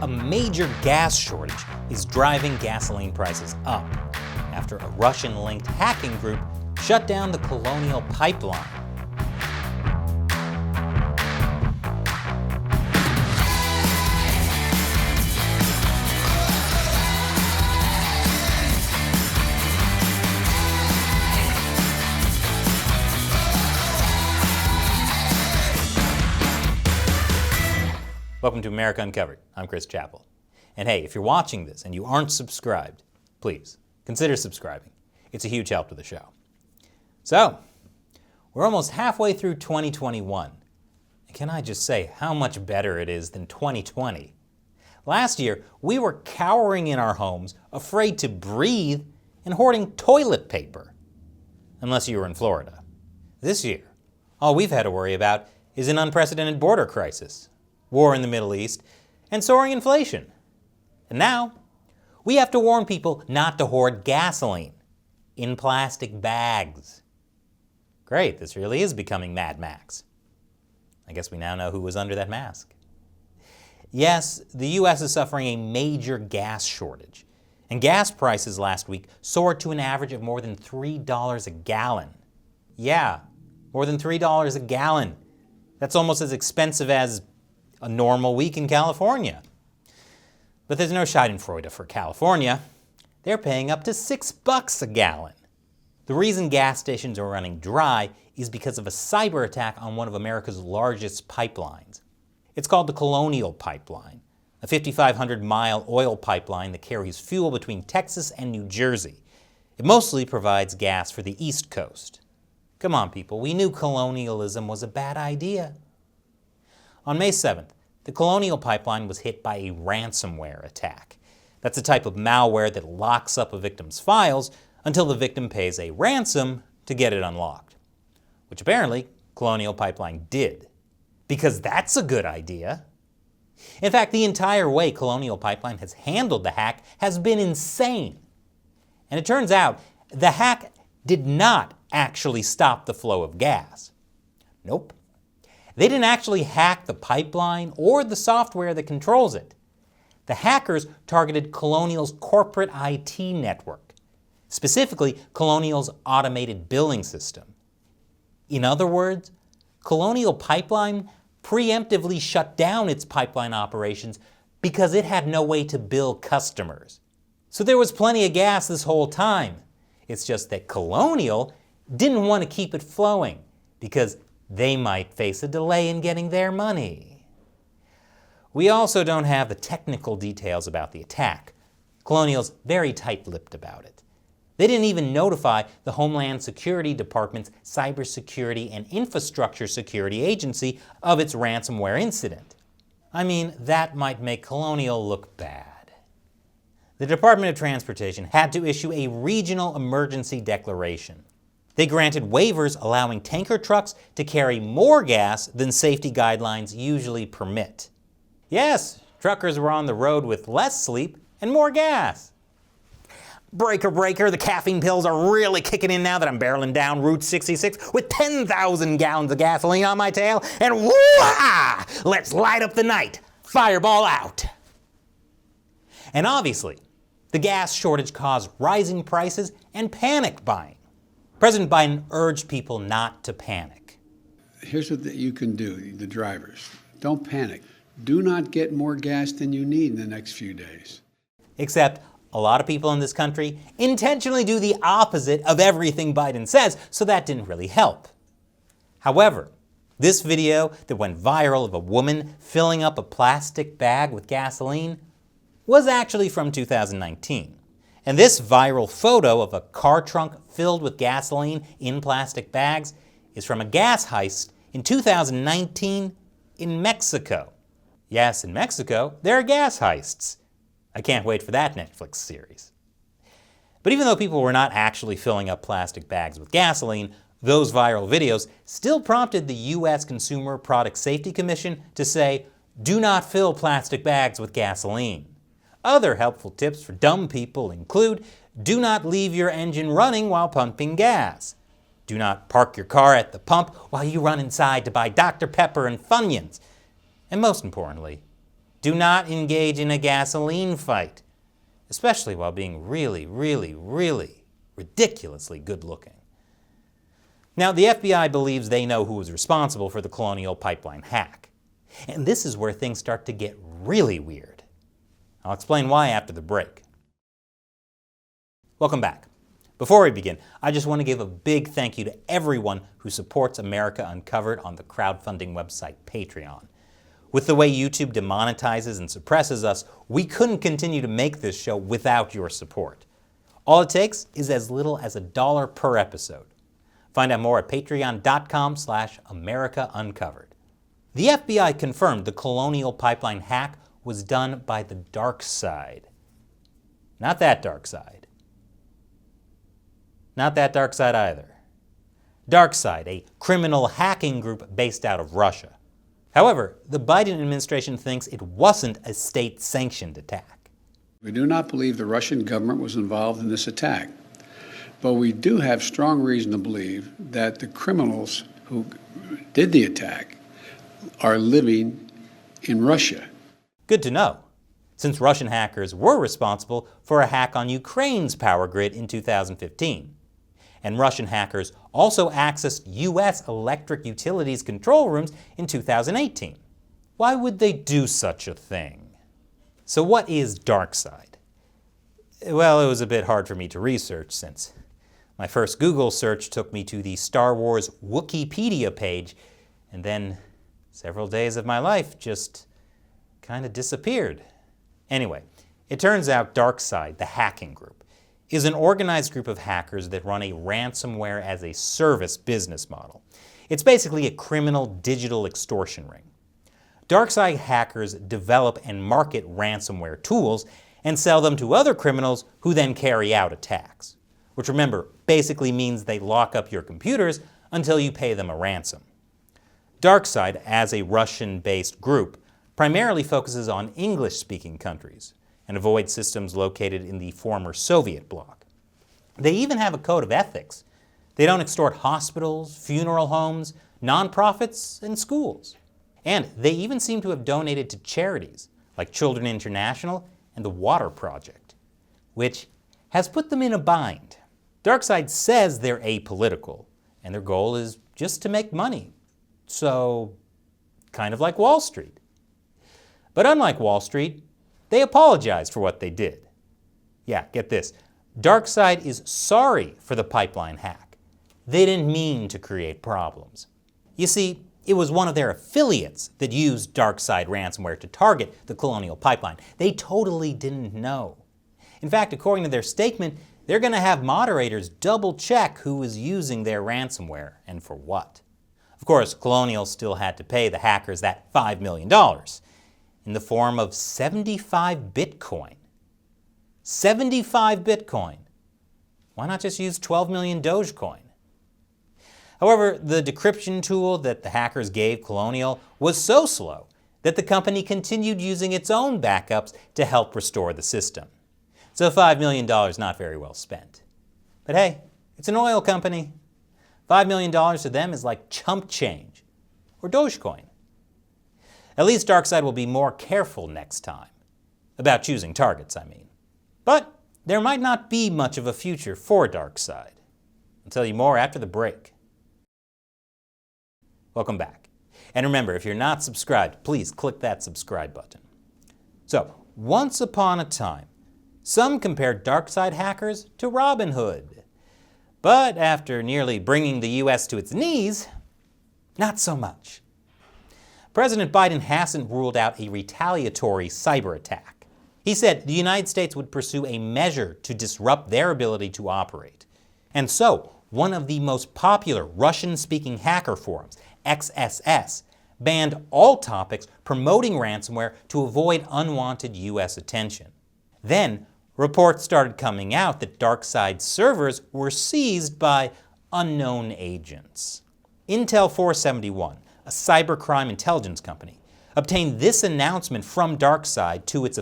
A major gas shortage is driving gasoline prices up after a Russian-linked hacking group shut down the Colonial pipeline. Welcome to America Uncovered. I'm Chris Chappell. And hey, if you're watching this and you aren't subscribed, please consider subscribing. It's a huge help to the show. So, we're almost halfway through 2021. And can I just say how much better it is than 2020? Last year, we were cowering in our homes, afraid to breathe, and hoarding toilet paper. Unless you were in Florida. This year, all we've had to worry about is an unprecedented border crisis, war in the Middle East, and soaring inflation. And now, we have to warn people not to hoard gasoline in plastic bags. Great, this really is becoming Mad Max. I guess we now know who was under that mask. Yes, the U.S. is suffering a major gas shortage, and gas prices last week soared to an average of more than $3 a gallon. Yeah, more than $3 a gallon. That's almost as expensive as a normal week in California. But there's no schadenfreude for California. They're paying up to $6 a gallon. The reason gas stations are running dry is because of a cyber attack on one of America's largest pipelines. It's called the Colonial pipeline, a 5,500-mile oil pipeline that carries fuel between Texas and New Jersey. It mostly provides gas for the East Coast. Come on, people, we knew colonialism was a bad idea. On May 7th, the Colonial pipeline was hit by a ransomware attack. That's a type of malware that locks up a victim's files until the victim pays a ransom to get it unlocked. Which apparently Colonial Pipeline did. Because that's a good idea. In fact, the entire way Colonial Pipeline has handled the hack has been insane. And it turns out the hack did not actually stop the flow of gas. Nope. They didn't actually hack the pipeline or the software that controls it. The hackers targeted Colonial's corporate IT network, specifically Colonial's automated billing system. In other words, Colonial Pipeline preemptively shut down its pipeline operations because it had no way to bill customers. So there was plenty of gas this whole time. It's just that Colonial didn't want to keep it flowing because they might face a delay in getting their money. We also don't have the technical details about the attack. Colonial's very tight-lipped about it. They didn't even notify the Homeland Security Department's Cybersecurity and Infrastructure Security Agency of its ransomware incident. I mean, that might make Colonial look bad. The Department of Transportation had to issue a regional emergency declaration. They granted waivers allowing tanker trucks to carry more gas than safety guidelines usually permit. Yes, truckers were on the road with less sleep and more gas. Breaker, breaker, the caffeine pills are really kicking in now that I'm barreling down Route 66 with 10,000 gallons of gasoline on my tail, and woo-ah! Let's light up the night. Fireball out. And obviously, the gas shortage caused rising prices and panic buying. President Biden urged people not to panic. Here's what you can do, the drivers. Don't panic. Do not get more gas than you need in the next few days. Except a lot of people in this country intentionally do the opposite of everything Biden says, so that didn't really help. However, this video that went viral of a woman filling up a plastic bag with gasoline was actually from 2019. And this viral photo of a car trunk filled with gasoline in plastic bags is from a gas heist in 2019 in Mexico. Yes, in Mexico, there are gas heists. I can't wait for that Netflix series. But even though people were not actually filling up plastic bags with gasoline, those viral videos still prompted the U.S. Consumer Product Safety Commission to say, do not fill plastic bags with gasoline. Other helpful tips for dumb people include, do not leave your engine running while pumping gas. Do not park your car at the pump while you run inside to buy Dr. Pepper and Funyuns. And most importantly, Do not engage in a gasoline fight, especially while being really, really, really ridiculously good looking. Now, the FBI believes they know who was responsible for the Colonial pipeline hack. And this is where things start to get really weird. I'll explain why after the break. Welcome back. Before we begin, I just want to give a big thank you to everyone who supports America Uncovered on the crowdfunding website Patreon. With the way YouTube demonetizes and suppresses us, we couldn't continue to make this show without your support. All it takes is as little as $1 per episode. Find out more at patreon.com/AmericaUncovered. The FBI confirmed the Colonial pipeline hack was done by the dark side. Not that dark side. Not that dark side either. DarkSide, a criminal hacking group based out of Russia. However, the Biden administration thinks it wasn't a state-sanctioned attack. We do not believe the Russian government was involved in this attack, but we do have strong reason to believe that the criminals who did the attack are living in Russia. Good to know, since Russian hackers were responsible for a hack on Ukraine's power grid in 2015. And Russian hackers also accessed U.S. electric utilities control rooms in 2018. Why would they do such a thing? So what is DarkSide? Well, it was a bit hard for me to research since my first Google search took me to the Star Wars Wikipedia page, and then several days of my life just kind of disappeared. Anyway, it turns out DarkSide, the hacking group, is an organized group of hackers that run a ransomware as a service business model. It's basically a criminal digital extortion ring. DarkSide hackers develop and market ransomware tools and sell them to other criminals who then carry out attacks, which, remember, basically means they lock up your computers until you pay them a ransom. DarkSide, as a Russian-based group, primarily focuses on English-speaking countries and avoids systems located in the former Soviet bloc. They even have a code of ethics. They don't extort hospitals, funeral homes, nonprofits, and schools. And they even seem to have donated to charities like Children International and the Water Project, which has put them in a bind. DarkSide says they're apolitical, and their goal is just to make money. So, kind of like Wall Street. But unlike Wall Street, they apologized for what they did. Yeah, get this. DarkSide is sorry for the pipeline hack. They didn't mean to create problems. You see, it was one of their affiliates that used DarkSide ransomware to target the Colonial pipeline. They totally didn't know. In fact, according to their statement, they're going to have moderators double check who is using their ransomware and for what. Of course, Colonial still had to pay the hackers that $5 million. In the form of 75 Bitcoin. 75 Bitcoin. Why not just use 12 million Dogecoin? However, the decryption tool that the hackers gave Colonial was so slow that the company continued using its own backups to help restore the system. So $5 million not very well spent. But hey, it's an oil company. $5 million to them is like chump change, or Dogecoin. At least DarkSide will be more careful next time. About choosing targets, I mean. But there might not be much of a future for DarkSide. I'll tell you more after the break. Welcome back. And remember, if you're not subscribed, please click that subscribe button. So, once upon a time, some compared DarkSide hackers to Robin Hood. But after nearly bringing the U.S. to its knees, not so much. President Biden hasn't ruled out a retaliatory cyber attack. He said the United States would pursue a measure to disrupt their ability to operate. And so, one of the most popular Russian-speaking hacker forums, XSS, banned all topics promoting ransomware to avoid unwanted U.S. attention. Then, reports started coming out that DarkSide servers were seized by unknown agents. Intel 471, a cybercrime intelligence company, obtained this announcement from DarkSide to its